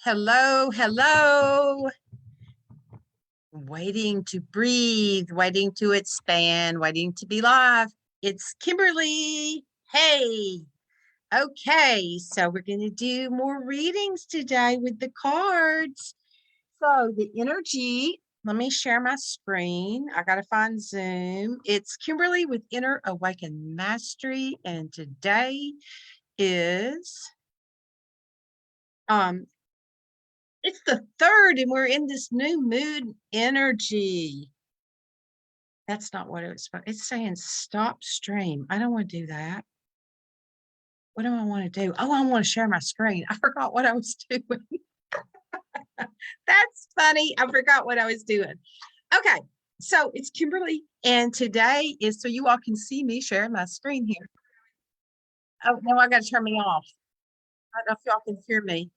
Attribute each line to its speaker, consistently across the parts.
Speaker 1: Hello, hello. Waiting to breathe, waiting to expand, waiting to be live. It's Kimberly. Hey. Okay, so we're going to do more readings today with the cards. So the energy, let me share my screen. I got to find Zoom. It's Kimberly with Inner Awakened Mastery, and today is it's the 3rd, and we're in this new moon energy. That's not what it was. It's saying stop stream. I don't want to do that. What do I want to do? Oh, I want to share my screen. I forgot what I was doing. That's funny. I forgot what I was doing. Okay, so it's Kimberly, and today is so you all can see me sharing my screen here. Oh, now I got to turn me off. I don't know if y'all can hear me.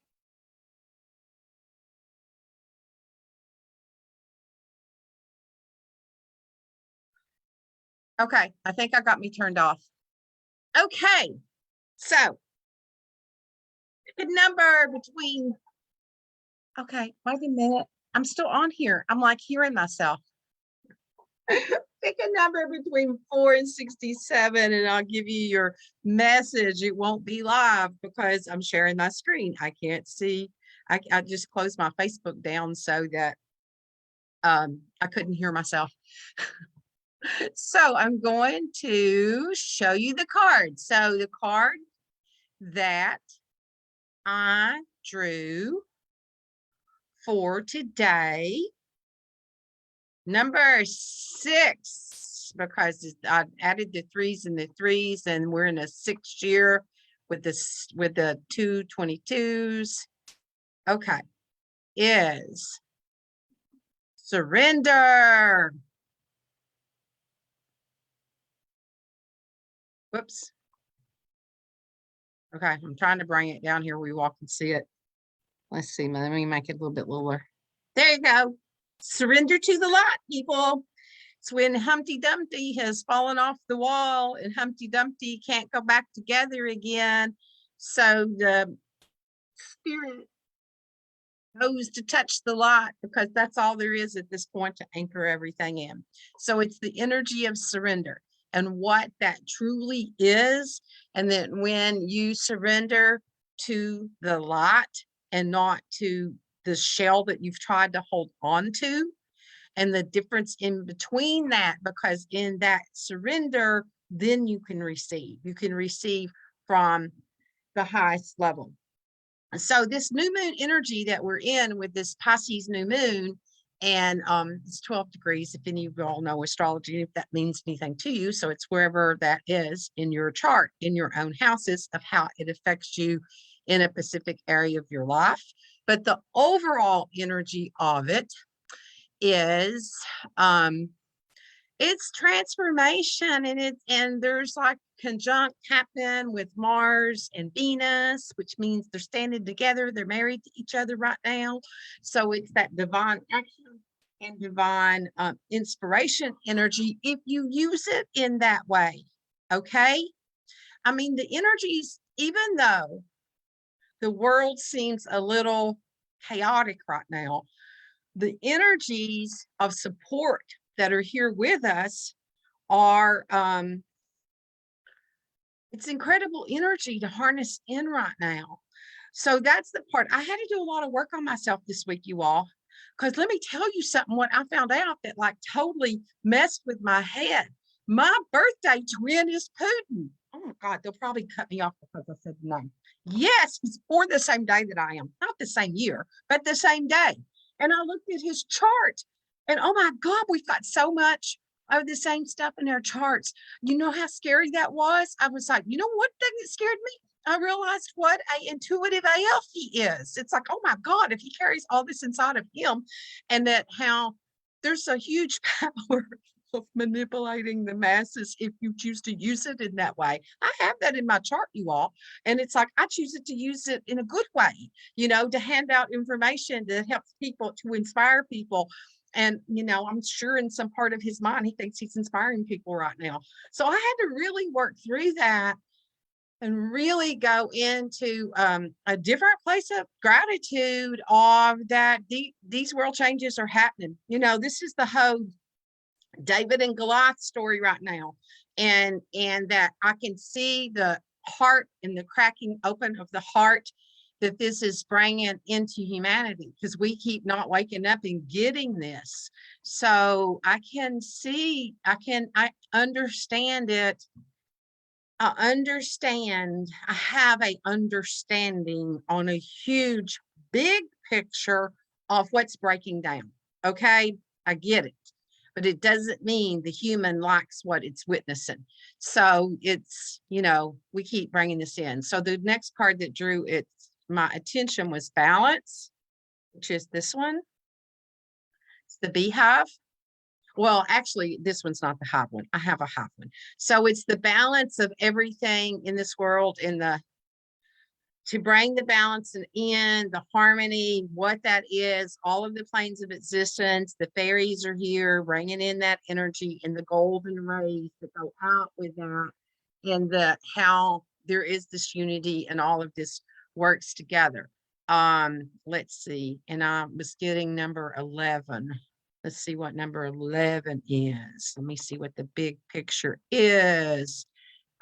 Speaker 1: Okay, I think I got me turned off. Okay, so the number between, okay, wait a minute. I'm still on here. I'm like hearing myself. Pick a number between 4 and 67, and I'll give you your message. It won't be live because I'm sharing my screen. I can't see. I just closed my Facebook down so that I couldn't hear myself. So I'm going to show you the card. So the card that I drew for today, number 6, because I added the 3s and the 3s, and we're in a 6th year with this with the 222s. Okay, is surrender. Whoops. Okay, I'm trying to bring it down here where you all can see it. Let's see, let me make it a little bit littler. There you go. Surrender to the light, people. It's when Humpty Dumpty has fallen off the wall and Humpty Dumpty can't go back together again. So the spirit goes to touch the light because that's all there is at this point to anchor everything in. So it's the energy of surrender and what that truly is. And then when you surrender to the light and not to the shell that you've tried to hold on to, and the difference in between that, because in that surrender, then you can receive from the highest level. So this new moon energy that we're in with this Pisces new moon, and it's 12 degrees, if any of you all know astrology, if that means anything to you. So it's wherever that is in your chart, in your own houses, of how it affects you in a specific area of your life. But the overall energy of it is it's transformation, and there's like conjunct happen with Mars and Venus, which means they're standing together, they're married to each other right now. So it's that divine action and divine inspiration energy if you use it in that way. Okay, I mean, the energies, even though the world seems a little chaotic right now, the energies of support that are here with us are it's incredible energy to harness in right now. So that's the part. I had to do a lot of work on myself this week, you all, because let me tell you something. What I found out that like totally messed with my head. My birthday twin is Putin. Oh my God, they'll probably cut me off because I said the name. Yes, he's born the same day that I am, not the same year, but the same day. And I looked at his chart, and oh my God, we've got so much of the same stuff in our charts. You know how scary that was? I was like, you know what thing that scared me? I realized what a intuitive AF he is. It's like, oh my God, if he carries all this inside of him, and that how there's a huge power of manipulating the masses if you choose to use it in that way. I have that in my chart, you all. And it's like, I choose it to use it in a good way, to hand out information that helps people, to inspire people. And, I'm sure in some part of his mind, he thinks he's inspiring people right now. So I had to really work through that and really go into a different place of gratitude of that these world changes are happening. You know, this is the whole David and Goliath story right now. And that I can see the heart and the cracking open of the heart that this is bringing into humanity, because we keep not waking up and getting this. So I can see, I understand it. I have a understanding on a huge, big picture of what's breaking down. Okay, I get it, but it doesn't mean the human likes what it's witnessing. So it's, you know, we keep bringing this in. So the next card that drew my attention was balance, which is this one. It's the beehive. Well, actually, this one's not the hive one. I have a hive one. So it's the balance of everything in this world, to bring the balance in, the harmony, what that is, all of the planes of existence. The fairies are here, bringing in that energy and the golden rays that go out with that, and how there is this unity and all of this works together. Let's see. And I was getting number 11. Let's see what number 11 is. Let me see what the big picture is.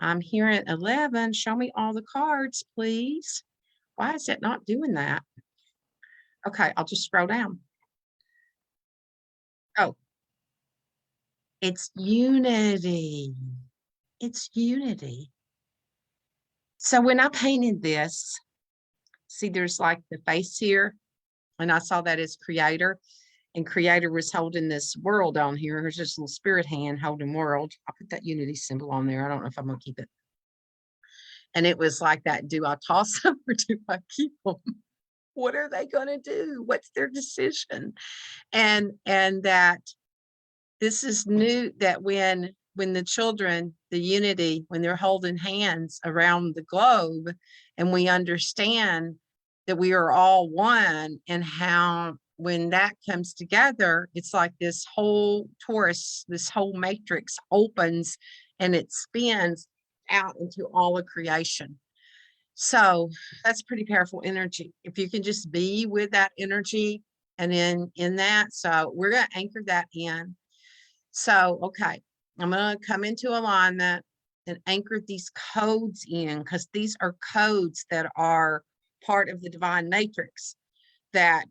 Speaker 1: I'm here at 11. Show me all the cards, please. Why is it not doing that? Okay, I'll just scroll down. Oh, it's unity. It's unity. So when I painted this, see, there's like the face here, and I saw that as creator. And creator was holding this world on here. There's just a little spirit hand holding world. I'll put that unity symbol on there. I don't know if I'm gonna keep it. And it was like that. Do I toss them or do I keep them? What are they gonna do? What's their decision? And that this is new, that when the children, the unity, when they're holding hands around the globe, and we understand that we are all one, and how when that comes together, it's like this whole torus, this whole matrix opens and it spins out into all of creation. So that's pretty powerful energy. If you can just be with that energy and in that. So we're going to anchor that in. So, okay, I'm going to come into alignment and anchor these codes in, because these are codes that are part of the divine matrix that,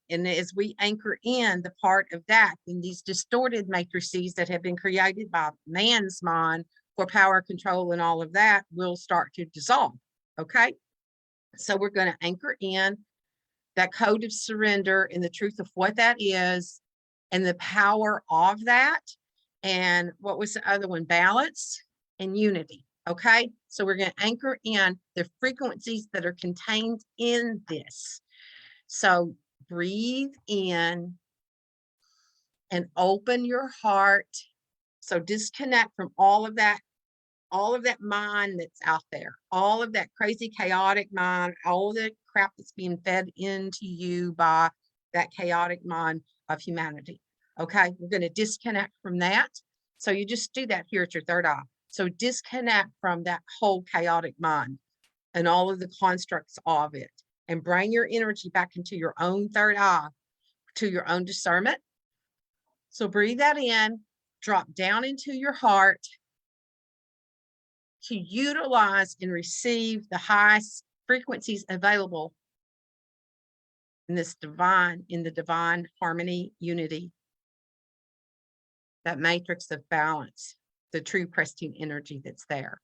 Speaker 1: and as we anchor in the part of that, in these distorted matrices that have been created by man's mind for power, control, and all of that will start to dissolve. Okay. So we're going to anchor in that code of surrender and the truth of what that is and the power of that. And what was the other one? Balance and unity. Okay. So we're going to anchor in the frequencies that are contained in this. So breathe in and open your heart. So disconnect from all of that mind that's out there, all of that crazy, chaotic mind, all of the crap that's being fed into you by that chaotic mind of humanity. Okay, we're going to disconnect from that. So you just do that here at your third eye. So disconnect from that whole chaotic mind and all of the constructs of it, and bring your energy back into your own third eye, to your own discernment. So breathe that in, drop down into your heart to utilize and receive the highest frequencies available in the divine harmony, unity, that matrix of balance, the true pristine energy that's there.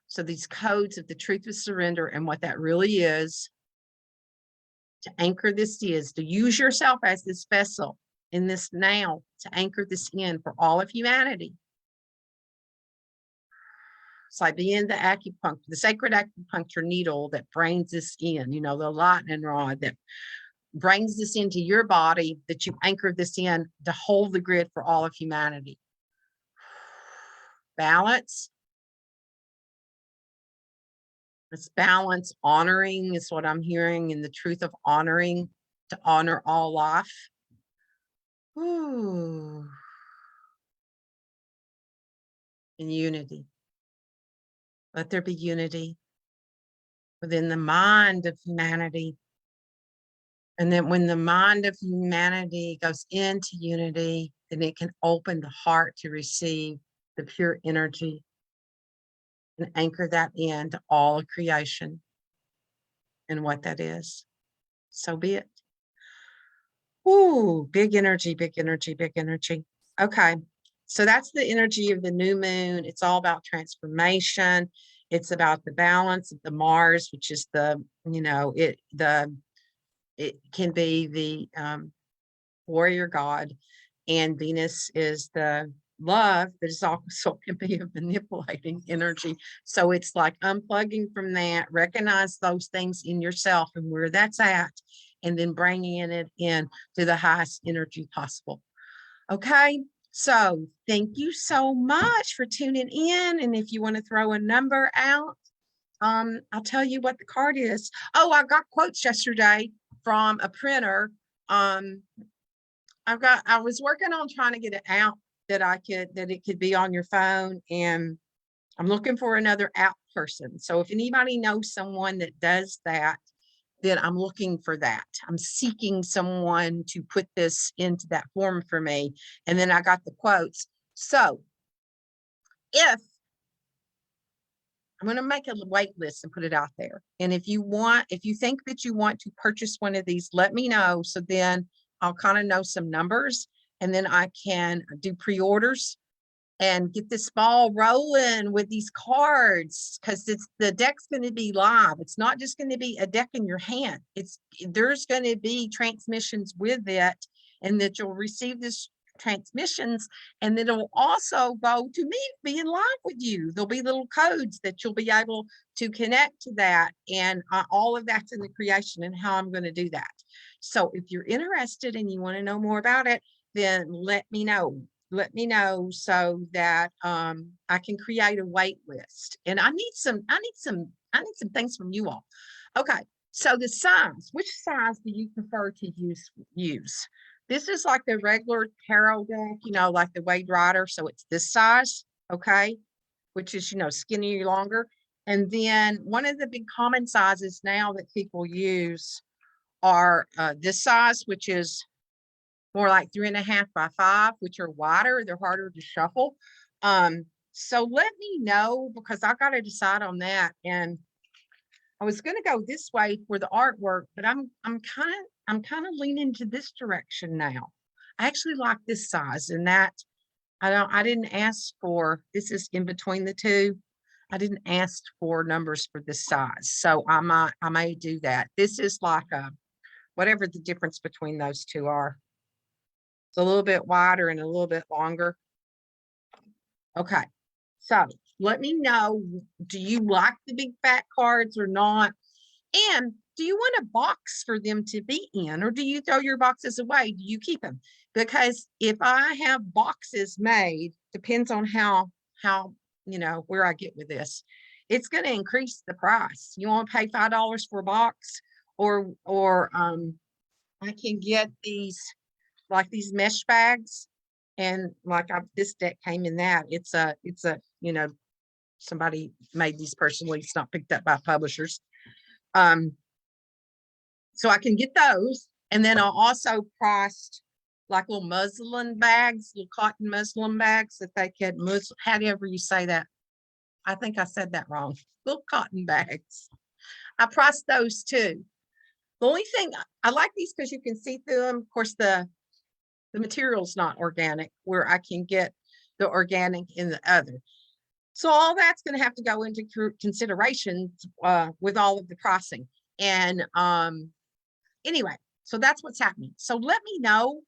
Speaker 1: So these codes of the truth of surrender and what that really is, to anchor this is to use yourself as this vessel in this now, to anchor this in for all of humanity. It's like being the acupuncture, the sacred acupuncture needle that brings this in, you know, the lightning rod that brings this into your body, that you anchor this in to hold the grid for all of humanity. Balance. It's balance. Honoring is what I'm hearing, in the truth of honoring, to honor all life. Ooh. In unity. Let there be unity within the mind of humanity. And then when the mind of humanity goes into unity, then it can open the heart to receive the pure energy and anchor that into all of creation and what that is. So be it. Ooh, big energy, big energy, big energy. Okay. So that's the energy of the new moon. It's all about transformation. It's about the balance of the Mars, which is the, it can be the warrior god, and Venus is the love, but it's also can be a manipulating energy. So it's like unplugging from that, recognize those things in yourself and where that's at, and then bringing it in to the highest energy possible. Okay. So thank you so much for tuning in. And if you want to throw a number out, I'll tell you what the card is. Oh, I got quotes yesterday from a printer. I was working on trying to get it out that it could be on your phone, and I'm looking for another app person. So if anybody knows someone that does that, then I'm looking for that. I'm seeking someone to put this into that form for me. And then I got the quotes. So if I'm going to make a wait list and put it out there. And if you think that you want to purchase one of these, let me know. So then I'll kind of know some numbers, and then I can do pre-orders and get this ball rolling with these cards, because the deck's going to be live. It's not just going to be a deck in your hand. There's going to be transmissions with it, and that you'll receive this transmissions, and then it'll also go to me, be in live with you. There'll be little codes that you'll be able to connect to that, and all of that's in the creation and how I'm going to do that. So if you're interested and you want to know more about it, then let me know so that I can create a wait list. And I need some things from you all. Okay, so the size, which size do you prefer to use? This is like the regular tarot deck, like the Wade Rider. So it's this size, okay, which is, skinnier, longer. And then one of the big common sizes now that people use are this size, which is more like 3.5 by 5, which are wider. They're harder to shuffle. So let me know, because I got to decide on that. And I was going to go this way for the artwork, but I'm kind of leaning to this direction now. I actually like this size, and that I didn't ask for. This is in between the two. I didn't ask for numbers for this size, so I may do that. This is like whatever the difference between those two are. It's a little bit wider and a little bit longer. Okay, so let me know, do you like the big fat cards or not? And do you want a box for them to be in, or do you throw your boxes away? Do you keep them? Because if I have boxes made, depends on how where I get with this, it's going to increase the price. You want to pay $5 for a box, or I can get these mesh bags, and this deck came in that. It's a somebody made these personally. It's not picked up by publishers. So I can get those, and then I'll also priced like little muslin bags, little cotton muslin bags that they can however you say that. I think I said that wrong. Little cotton bags. I priced those too. The only thing I like these because you can see through them. Of course, the material's not organic, where I can get the organic in the other. So all that's going to have to go into consideration with all of the pricing. And anyway, so that's what's happening. So let me know,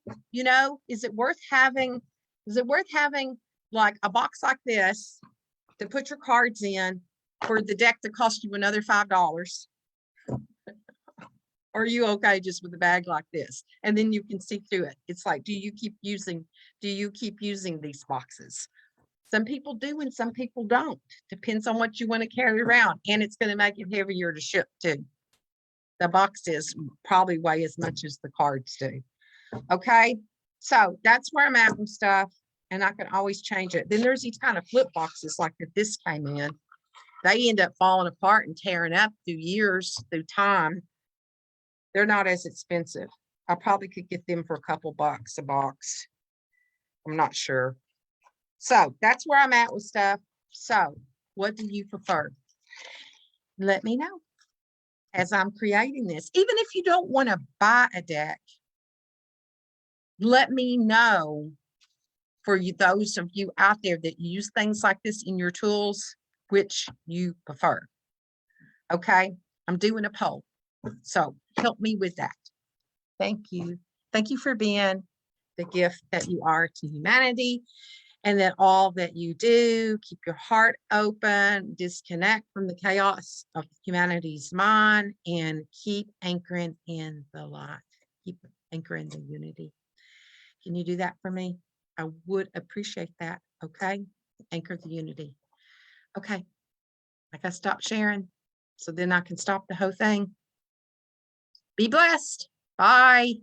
Speaker 1: is it worth having like a box like this to put your cards in, for the deck to cost you another $5? Or are you okay just with a bag like this? And then you can see through it. It's like, do you keep using these boxes? Some people do and some people don't. Depends on what you want to carry around. And it's going to make it heavier to ship too. The boxes probably weigh as much as the cards do. Okay. So that's where I'm at with stuff. And I can always change it. Then there's these kind of flip boxes like that this came in. they end up falling apart and tearing up through years, through time. They're not as expensive. I probably could get them for a couple bucks a box. I'm not sure. So that's where I'm at with stuff. So what do you prefer? Let me know as I'm creating this. Even if you don't want to buy a deck, let me know for you, those of you out there that use things like this in your tools, which you prefer. Okay, I'm doing a poll. So help me with that. Thank you. Thank you for being the gift that you are to humanity, and that all that you do, keep your heart open, disconnect from the chaos of humanity's mind, and keep anchoring in the light. Keep anchoring the unity. Can you do that for me? I would appreciate that. Okay. Anchor the unity. Okay. I gotta stop sharing so then I can stop the whole thing. Be blessed. Bye.